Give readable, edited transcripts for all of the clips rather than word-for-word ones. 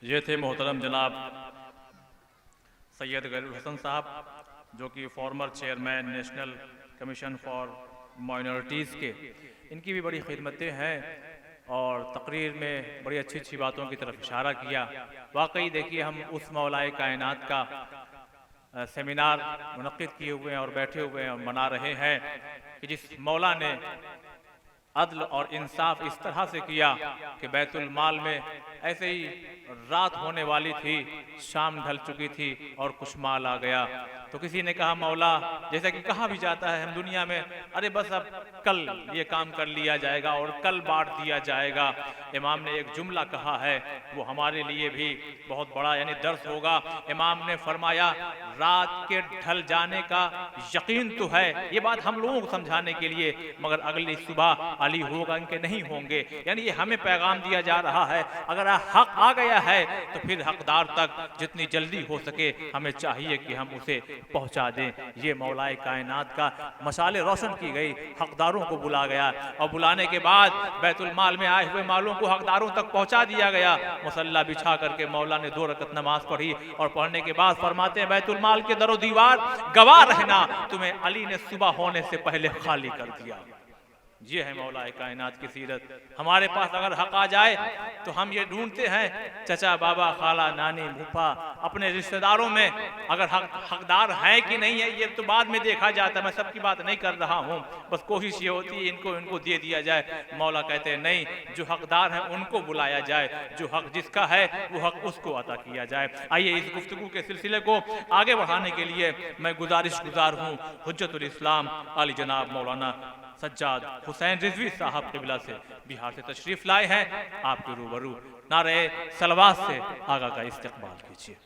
ये थे मोहतरम जनाब सैयद गैरुल हसन साहब, जो कि former chairman national commission for minorities के। इनकी भी बड़ी खिदमतें हैं और तकरीर में बड़ी अच्छी अच्छी बातों की तरफ इशारा किया। वाकई देखिए, हम उस मौलाए कायनात का सेमिनार मुनक्किद किए हुए हैं और बैठे हुए हैं और मना रहे हैं कि जिस मौला ने अदल और इंसाफ इस तरह से किया कि बैतुल माल में ऐसे ही रात होने वाली थी, शाम ढल चुकी थी और कुछ माल आ गया। तो किसी ने कहा, मौला, जैसा कि कहा भी जाता है हम दुनिया में, अरे बस अब कल ये काम कर लिया जाएगा और कल बांट दिया जाएगा। इमाम ने एक जुमला कहा है, वो हमारे लिए भी बहुत बड़ा यानी दर्स होगा। इमाम ने फरमाया, रात के ढल जाने का यकीन तो है, ये बात हम लोगों को समझाने के लिए, मगर अगली सुबह अली होगा इनके नहीं होंगे। यानी ये हमें पैगाम दिया जा रहा है, अगर हक आ गया है तो फिर हकदार तक जितनी जल्दी हो सके हमें चाहिए कि हम उसे पहुंचा दें। ये मौलाए कायनात का मसाले रोशन की गई, हकदारों को बुला गया और बुलाने के बाद बैतुल माल में आए हुए मालों को हकदारों तक पहुंचा दिया गया। मुसल्ला बिछा करके मौला ने 2 रकत नमाज पढ़ी और पढ़ने के बाद फरमाते हैं, बैतुल माल के दरो दीवार गवाह रहना, तुम्हें अली ने सुबह होने से पहले खाली कर दिया। ये है मौला कायनात की सीरत। हमारे पास अगर हक आ जाए तो हम ये ढूंढते हैं, चचा, बाबा, खाला, नानी, फूफा, अपने रिश्तेदारों में अगर हकदार है कि नहीं है, ये तो बाद में देखा जाता है। मैं सबकी बात नहीं कर रहा हूँ, बस कोशिश ये होती है इनको दे दिया जाए। मौला कहते हैं नहीं, जो हकदार हैं उनको बुलाया जाए, जो हक जिसका है वो हक उसको अता किया जाए। आइए इस गुफ्तगू के सिलसिले को आगे बढ़ाने के लिए मैं गुजार हूँ हुज्जतुल इस्लाम आली जनाब मौलाना सज्जाद हुसैन रिजवी साहब क़िबला से, बिहार से तशरीफ लाए हैं। आपके रूबरू नारे सलवात से आगा का इस्तकबाल कीजिए।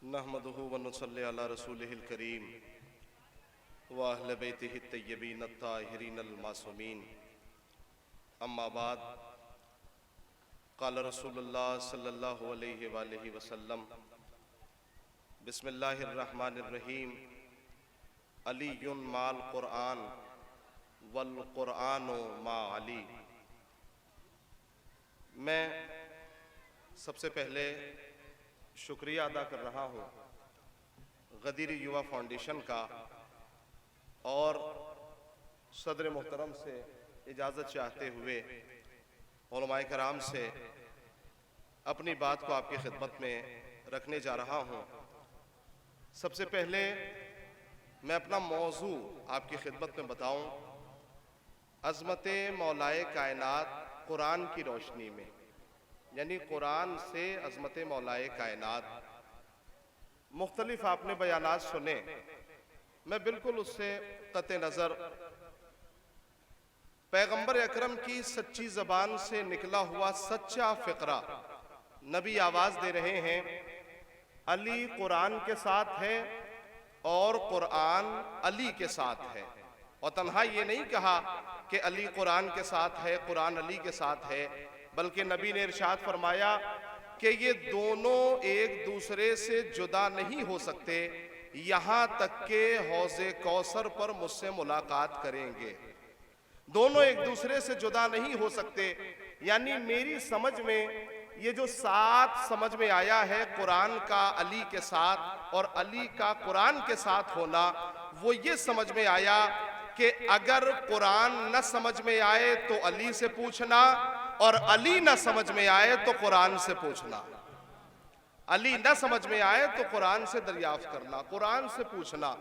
नहमदुहु व नुसल्ली अला रसूलिहिल करीम व अहले बैतिहि तय्यबीन अत्ताहिरीन अल मासूमीन, अम्मा बाद, क़ाल रसूलुल्लाह सल्लल्लाहु अलैहि वआलिहि वसल्लम, बिस्मिल्लाहिर रहमानिर रहीम, अलीयुन माल कुरआन वल कुरआनु मा अली। मैं सबसे पहले शुक्रिया अदा कर रहा हूँ गदीर युवा फाउंडेशन का और सदर मोहतरम से इजाज़त चाहते हुए उलमाए कराम से अपनी बात को आपकी खिदमत में रखने जा रहा हूँ। सबसे पहले मैं अपना मौजू आपकी खिदमत में बताऊँ, अज़मत मौलाए कायनात कुरान की रोशनी में, यानी कुरान से अज़मत मौलाए कायनात। मुख्तलिफ आपने बयानात सुने, मैं बिल्कुल उससे कते नज़र पैगंबर अकरम की सच्ची ज़बान से निकला हुआ सच्चा फ़िक्रा नबी आवाज़ दे रहे हैं, अली कुरान के साथ है और कुरान अली के साथ है। और तन्हा ये नहीं कहा कि अली कुरान के साथ है, कुरान अली के साथ है, बल्कि नबी ने इरशाद फरमाया कि ये दोनों एक दूसरे से जुदा नहीं हो सकते, यहाँ तक के हौज़े कौसर पर मुझसे मुलाकात करेंगे। दोनों एक दूसरे से जुदा नहीं हो सकते। यानी मेरी समझ में ये जो साथ समझ में आया है कुरान का अली के साथ और अली का कुरान के साथ होना, वो ये समझ में आया कि अगर कुरान न समझ में आए तो अली से पूछना और अली न समझ में आए तो कुरान से पूछना। अली न समझ में आए तो कुरान से दरियाफ्त करना, कुरान से पूछना।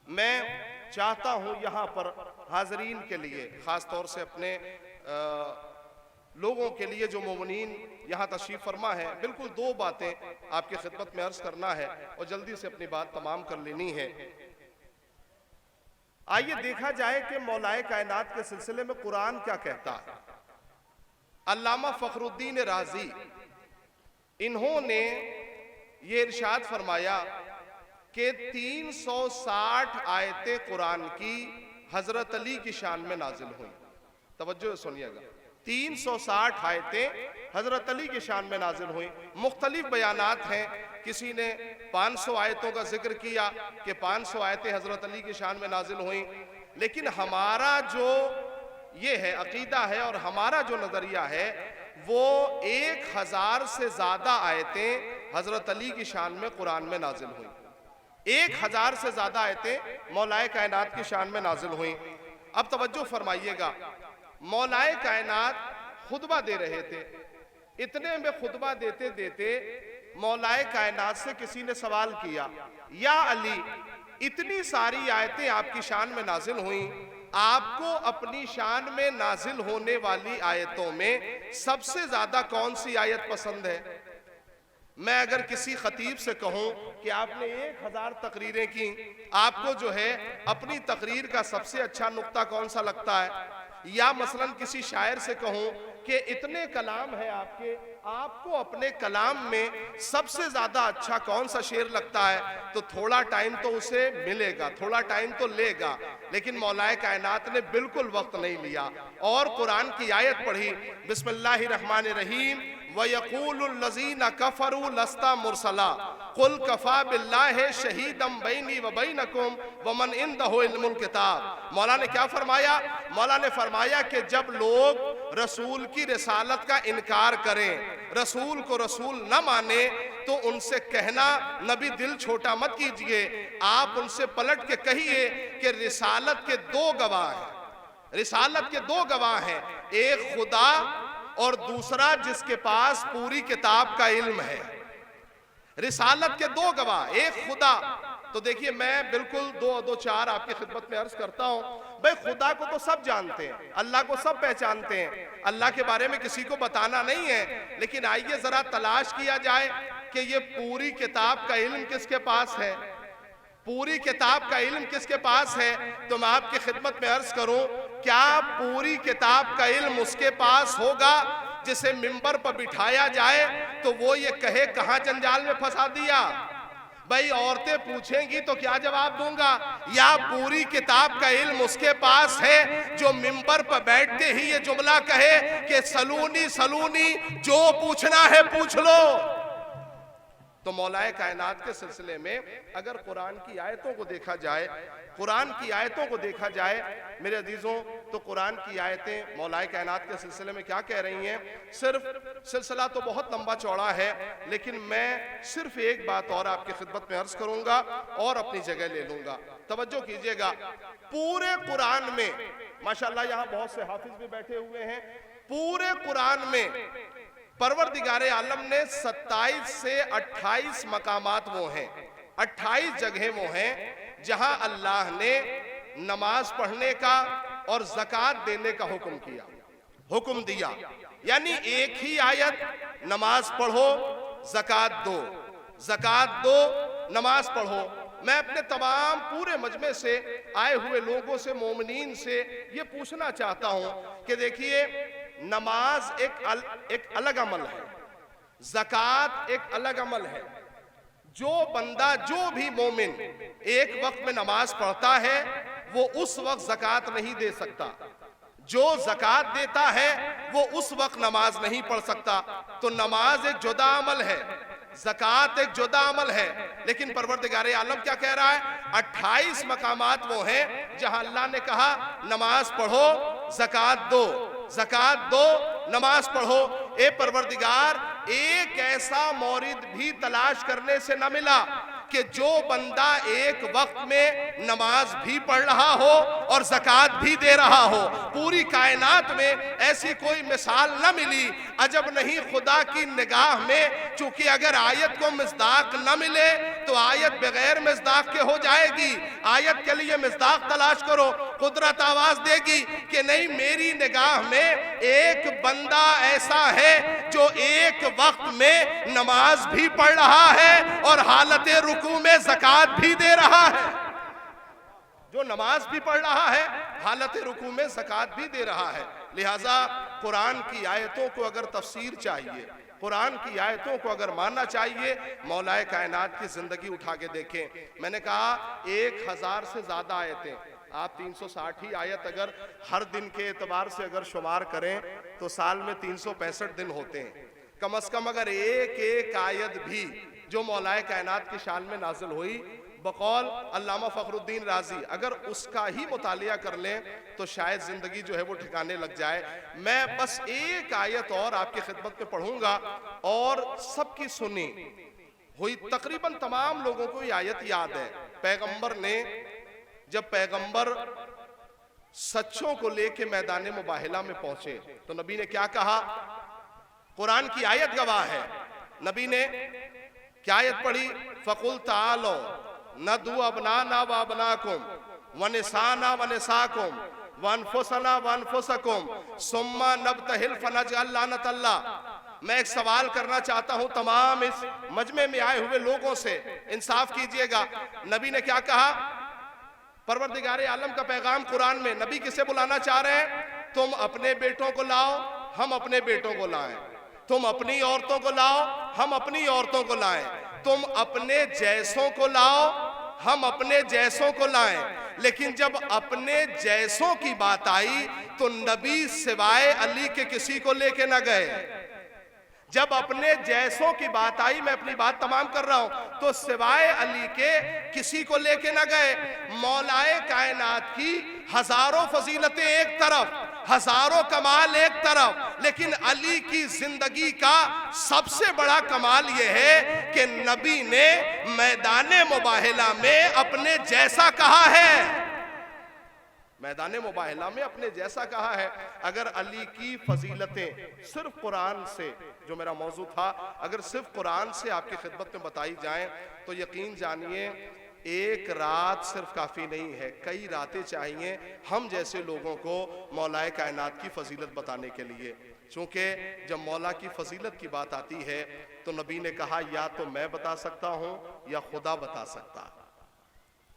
मैं चाहता हूं यहाँ पर हाजरीन के लिए, ख़ास तौर से अपने लोगों के लिए जो मोमिनीन यहाँ तशरीफ़ फरमा है, बिल्कुल 2 बातें आपकी खिदमत में अर्ज़ करना है और जल्दी से अपनी बात तमाम कर लेनी है। आइए देखा जाए कि मौलाए कायनात के सिलसिले में कुरान क्या कहता है। अल्लामा फ़खरुद्दीन राज़ी, इन्होंने ये इरशाद फरमाया कि 360 आयतें कुरान की हजरत अली की शान में नाजिल हुई। तवज्जो से सुनिएगा, 360 आयतें हजरत अली की शान में नाजिल हुई। मुख्तलिफ बयानात हैं, किसी ने 500 आयतों का जिक्र किया कि 500 आयतें हजरत अली की शान में नाजिल हुई, लेकिन हमारा जो ये है अकीदा है और हमारा जो नजरिया है वो 1000 से ज्यादा आयतें हजरत अली की शान में कुरान में नाजिल हुई। 1000 से ज्यादा आयतें मौलाए कायनात की शान में नाजिल हुई। अब तवज्जो फरमाइएगा, मौलाए कायनात खुतबा दे रहे थे, इतने में खुतबा देते देते मौलाए कायनात से किसी ने सवाल किया, या अली इतनी सारी आयतें आपकी शान में नाजिल हुई, आपको अपनी शान में नाजिल होने वाली आयतों में सबसे ज्यादा कौन सी आयत पसंद है? मैं अगर किसी खतीब से कहूं कि आपने 1000 तकरीरें की, आपको जो है अपनी तकरीर का सबसे अच्छा नुक्ता कौन सा लगता है? या मसलन किसी शायर से कहूं कि इतने कलाम है आपके, आपको अपने कलाम में सबसे ज्यादा अच्छा कौन सा शेर लगता है? तो थोड़ा टाइम तो उसे मिलेगा, थोड़ा टाइम तो लेगा, लेकिन मौलाए कायनात ने बिल्कुल वक्त नहीं लिया और कुरान की आयत पढ़ी, बिस्मिल्लाहिर्रहमानिर्रहीम वयक़ूलुल्लज़ीना कफ़रू लस्ता मुरसला कुल कफ़ा बिल्लाहि शहीदम बैनी व बैनकुम वमन इंदहु इल्मुल किताब। मौला ने क्या फरमाया? मौला ने फरमाया कि जब लोग रसूल की रिसालत का इनकार करें, रसूल को रसूल न माने, तो उनसे कहना नबी दिल छोटा मत कीजिए, आप उनसे पलट के कहिए कि रिसालत के 2 गवाह हैं, रिसालत के 2 गवाह हैं, एक खुदा और दूसरा जिसके पास पूरी किताब का इल्म है। रिसालत के 2 गवाह, एक खुदा। तो देखिए मैं बिल्कुल 2-4 आपकी खिदमत में अर्ज करता हूं। भाई खुदा को तो सब जानते हैं, अल्लाह को सब पहचानते हैं, अल्लाह के बारे में किसी को बताना नहीं है, लेकिन आइए जरा तलाश किया जाए कि ये पूरी किताब का इल्म किसके पास है, पूरी किताब का इल्म किसके पास है। तो मैं आपकी खिदमत में अर्ज करूं, क्या पूरी किताब का इल्म उसके पास होगा जिसे मिंबर पर बिठाया जाए तो वो ये कहे कहां जंजाल में फंसा दिया? भाई औरतें पूछेंगी तो क्या जवाब दूंगा? या पूरी किताब का इल्म उसके पास है जो मिंबर पर बैठते ही ये जुमला कहे कि सलूनी सलूनी, जो पूछना है पूछ लो। तो मौलाए कायनात के सिलसिले में अगर कुरान की आयतों को देखा जाए, कुरान की आयतों को देखा जाए मेरे अजीजों, तो कुरान की आयतें मौलाए कायनात के सिलसिले में क्या कह रही हैं? सिर्फ सिलसिला तो बहुत लंबा चौड़ा है, लेकिन मैं सिर्फ एक बात और आपकी खिदमत में अर्ज करूंगा और अपनी जगह ले लूंगा। तवज्जो कीजिएगा, पूरे कुरान में माशाल्लाह यहाँ बहुत से हाफिज भी बैठे हुए हैं, पूरे कुरान में परवरदिगारे आलम ने 27 से 28 मकामात वो हैं, 28 जगह वो हैं जहां अल्लाह ने नमाज पढ़ने का और ज़कात देने का हुक्म किया, हुक्म दिया। यानी एक ही आयत, नमाज पढ़ो ज़कात दो, ज़कात दो नमाज पढ़ो। मैं अपने तमाम पूरे मजमे से आए हुए लोगों से, मोमिनीन से ये पूछना चाहता हूं कि देखिए नमाज एक अलग अमल है, ज़कात एक अलग अमल है। जो बंदा, जो भी मोमिन एक वक्त में नमाज पढ़ता है वो उस वक्त ज़कात नहीं दे सकता, जो ज़कात देता है वो उस वक्त नमाज नहीं पढ़ सकता। तो नमाज एक जुदा अमल है, ज़कात एक जुदा अमल है। लेकिन परवरदिगारे आलम क्या कह रहा है? 28 मकामात वो हैं जहां अल्लाह ने कहा नमाज पढ़ो, ज़कात दो, ज़कात दो, नमाज पढ़ो। ए परवरदिगार, एक ऐसा मौरिद भी तलाश करने से न मिला कि जो बंदा एक वक्त में नमाज भी पढ़ रहा हो और ज़कात भी दे रहा हो। पूरी कायनात में ऐसी कोई मिसाल न मिली। अजब नहीं खुदा की निगाह में, चूंकि अगर आयत को मिस्दाक न मिले तो आयत बगैर मिस्दाक के हो जाएगी। आयत के लिए मिस्दाक तलाश करो, कुदरत आवाज देगी कि नहीं, मेरी निगाह में एक बंदा ऐसा है जो एक वक्त में नमाज भी पढ़ रहा है और हालत रुकू में ज़कात भी दे रहा है। जो नमाज भी पढ़ रहा है, हालत रुकू में ज़कात भी दे रहा है। लिहाजा कुरान की आयतों को अगर तफसीर चाहिए, कुरान की आयतों को अगर मानना चाहिए, मौलाए कायनात की जिंदगी उठा के देखें। मैंने कहा 1000 से ज्यादा आयतें, आप 360 ही आयत अगर हर दिन के एतबार से अगर शुमार करें तो साल में 365 दिन होते हैं। कम से कम अगर एक एक आयत भी जो मौलाए कायनात की शान में नाजिल हुई, बकौल अल्लामा फखरुद्दीन राजी, अगर उसका ही मुतालिया कर लें तो शायद जिंदगी जो है वो ठिकाने लग जाए। मैं बस एक आयत और आपकी खिदमत में पढ़ूंगा और सबकी सुनी हुई, तकरीबन तमाम लोगों को ये आयत याद है। पैगंबर ने, जब पैगंबर सच्चों को लेके मैदान मुबाहिला में पहुंचे तो नबी ने क्या कहा? कुरान की आयत गवाह है। नबी ने क्या आयत पढ़ी? फकुल तालो नदू अबनाना व अबनाकुम व निसाना व निसाकुम व अनफुसना व अनफुसकुम सुम्मा नबतहिल फनजअल लानतल्लाह। मैं एक सवाल करना चाहता हूं तमाम इस मजमे में आए हुए लोगों से, इंसाफ कीजिएगा। नबी ने क्या कहा? परवरदिगारे आलम का पैगाम कुरान में, नबी किसे बुलाना चाह रहे हैं? तुम अपने बेटों को लाओ, हम अपने बेटों को लाएं। तुम अपनी औरतों को लाओ, हम अपनी औरतों को लाएं। तुम अपने जैसों को लाओ, हम अपने जैसों को लाएं। लेकिन जब अपने जैसों की बात आई तो नबी सिवाय अली के किसी को लेके न गए। जब अपने जैसों की बात आई, मैं अपनी बात तमाम कर रहा हूं, तो सिवाय अली के किसी को लेके न गए। मौलाए कायनात की हजारों फजीलतें एक तरफ, हजारों कमाल एक तरफ, लेकिन अली की जिंदगी का सबसे बड़ा कमाल यह है कि नबी ने मैदाने मुबाहिला में अपने जैसा कहा है। मैदाने मुबाहिला में अपने जैसा कहा है। अगर अली की फजीलतें सिर्फ कुरान से, जो मेरा मौजू था, अगर सिर्फ कुरान से आपकी खिदमत में बताई जाएं तो यकीन जानिए एक रात सिर्फ काफ़ी नहीं है, कई रातें चाहिए हम जैसे लोगों को मौलाए कायनात की फजीलत बताने के लिए। चूँकि जब मौला की फजीलत की बात आती है तो नबी ने कहा या तो मैं बता सकता हूँ या खुदा बता सकता है।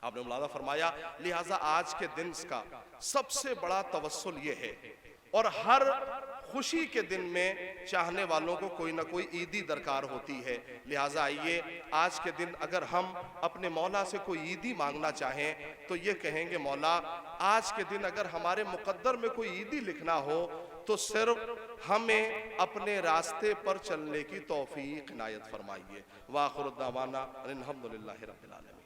आपने मुलादा फरमाया, लिहाजा आज के दिन का सबसे बड़ा तवस्सुल ये है, और हर खुशी के दिन में चाहने वालों को कोई ना कोई ईदी दरकार होती है। लिहाजा आइए आज के दिन अगर हम अपने मौला से कोई ईदी मांगना चाहें तो ये कहेंगे, मौला आज के दिन अगर हमारे मुकद्दर में कोई ईदी लिखना हो तो सिर्फ हमें अपने रास्ते पर चलने की तौफीक इनायत फरमाइए। वाखिर दावाना अनिल हम्दुलिल्लाहि रब्बिल आलमीन।